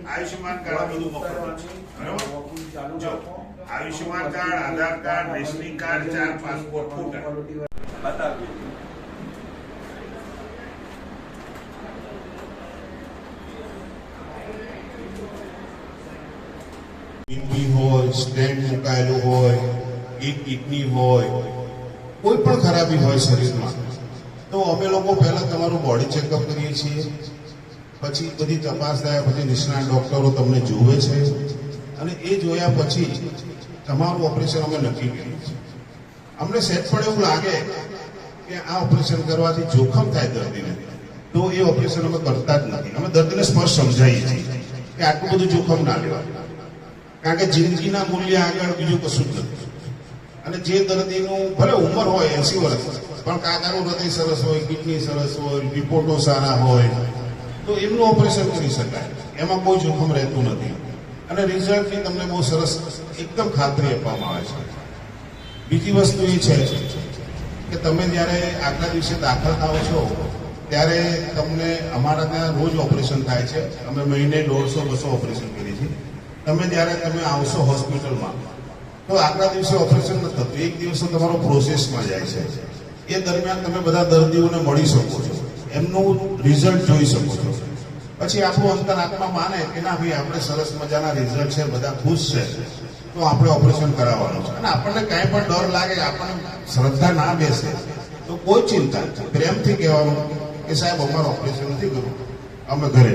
Ayushman card બધું મફત છે, બરાબર? જો આયુષ્યમાન કાર્ડ, આધાર કાર્ડ, રેશનિંગ કાર્ડ, 4 પાસપોર્ટ ફોટા બતાવીએ. કિડની હોય, સ્ટેન્ટ મુકાયેલું હોય, એક કિડની હોય, કોઈ પણ ખરાબી હોય શરીરમાં, તો અમે લોકો પહેલા તમારું બોડી ચેકઅપ કરીએ છીએ. પછી બધી તપાસ થયા પછી નિષ્ણાત ડોક્ટરો તમને જુએ છે અને એ જોયા પછી તમારું ઓપરેશન અમે નક્કી કરીએ છીએ. અમને સેટ પણ એવું લાગે કે આ ઓપરેશન કરવાથી જોખમ થાય દર્દીને, તો એ ઓપરેશન અમે કરતા જ નથી. અમે દર્દીને સ્પષ્ટ સમજાવીએ છીએ કે આટલું બધું જોખમ ના લેવાય, કારણ કે જિંદગીના મૂલ્ય આગળ બીજું કશું જ નથી. અને જે દર્દીનું ભલે ઉંમર હોય 80 વર્ષ, પણ કાકાનું હૃદય સરસ હોય, કિડની સરસ હોય, રિપોર્ટો સારા હોય, તો એમનું ઓપરેશન કરી શકાય, એમાં કોઈ જોખમ રહેતું નથી. અને રિઝલ્ટની તમને બહુ સરસ એકદમ ખાતરી આપવામાં આવે છે. બીજી વસ્તુ એ છે કે તમે જ્યારે આગલા દિવસે દાખલ થાઓ છો ત્યારે તમને અમારા ત્યાં રોજ ઓપરેશન થાય છે. અમે મહિને 150-200 ઓપરેશન કરીએ છીએ. તમે આવશો હોસ્પિટલમાં તો આગલા દિવસે ઓપરેશન નથી થતું, એક દિવસ તમારો પ્રોસેસમાં જાય છે. એ દરમિયાન તમે બધા દર્દીઓને મળી શકો છો, એમનું રિઝલ્ટ જોઈ શકો છો. પછી આપણું અંતરાત્મા માને કે ના ભાઈ આપણે સરસ મજાના રિઝલ્ટ છે, બધા ખુશ છે, તો આપણે ઓપરેશન કરાવવાનું છે. અને આપણને કાંઈ પણ ડર લાગે, આપણને શ્રદ્ધા ના બેસે, તો કોઈ ચિંતા નથી, પ્રેમથી કહેવાનું કે સાહેબ અમારું ઓપરેશન નથી કરવું, અમે ઘરે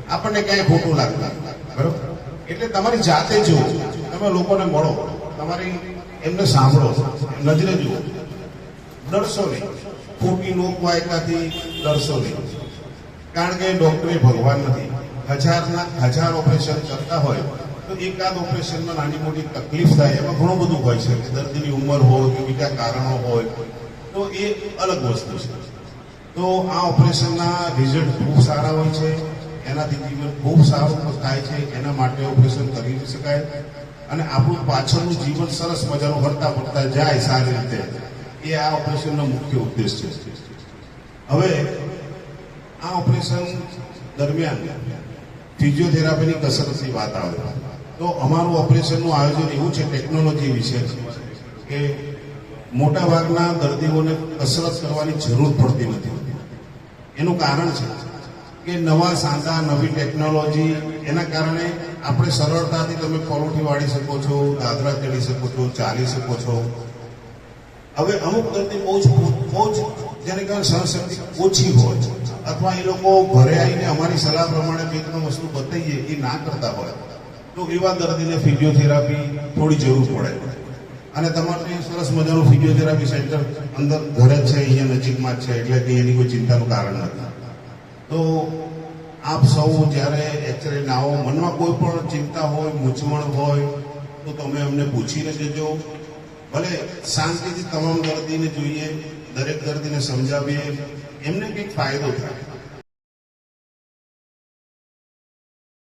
આપણને ક્યાંય ખોટું લાગતું, બરોબર? એટલે તમારી જાતે જુઓ, તમે લોકોને મળો, તમારી એમને સાંભળો, નજરે જુઓ, ડરશો નહીં. ખોટી લોકવાયકાથી ડરશો નહીં, કારણ કે ડોક્ટર ભગવાન નથી. હજાર ઓપરેશન કરતા હોય તો એકાદ ઓપરેશનમાં નાની મોટી તકલીફ થાય, એમાં ઘણું બધું હોય છે, દર્દીની ઉંમર હોય કે બીજા કારણો હોય, તો એ અલગ વસ્તુ છે. તો આ ઓપરેશનના રિઝલ્ટ ખૂબ સારા હોય છે, એનાથી જીવન ખૂબ સારું થાય છે, એના માટે ઓપરેશન કરી શકાય અને આપણું પાછળનું જીવન સરસ મજાનું હરતા ફરતા જાય સારી રીતે, એ આ ઓપરેશનનો મુખ્ય ઉદ્દેશ છે. હવે આ ઓપરેશન દરમિયાન ફિઝિયોથેરાપીની કસરતની વાત આવે તો અમારું ઓપરેશનનું આયોજન એવું છે, ટેકનોલોજી વિશે કે મોટા ભાગના દર્દીઓને કસરત કરવાની જરૂર પડતી નથી. એનું કારણ છે કે નવા સાંધા, નવી ટેકનોલોજી, એના કારણે આપણે સરળતાથી તમે પરોઠી વાળી શકો છો, દાદરા ચડી શકો છો, ચાલી શકો છો. હવે અમુક દર્દી બહુ જ જેને કહેવાય સહનશક્તિ ઓછી હોય, અથવા એ લોકો ઘરે આવીને અમારી સલાહ પ્રમાણે બે ત્રણ વસ્તુ બતાવીએ એ ના કરતા હોય, તો એવા દર્દીને ફિઝિયોથેરાપી થોડી જરૂર પડે. અને તમારે સરસ મજાનું ફિઝિયોથેરાપી સેન્ટર અંદર ઘરે જ છે, અહીંયા નજીકમાં જ છે, એટલે કે એની કોઈ ચિંતાનું કારણ નથી. તો આપ સૌ જ્યારે એક્સરે ના આવો, મનમાં કોઈ પણ ચિંતા હોય, મૂંઝવણ હોય, તો તમે અમને પૂછીને જજો. ભલે શાંતિથી તમામ દર્દીને જોઈએ, દરેક દર્દીને સમજાવીએ, એમને કંઈક ફાયદો થાય.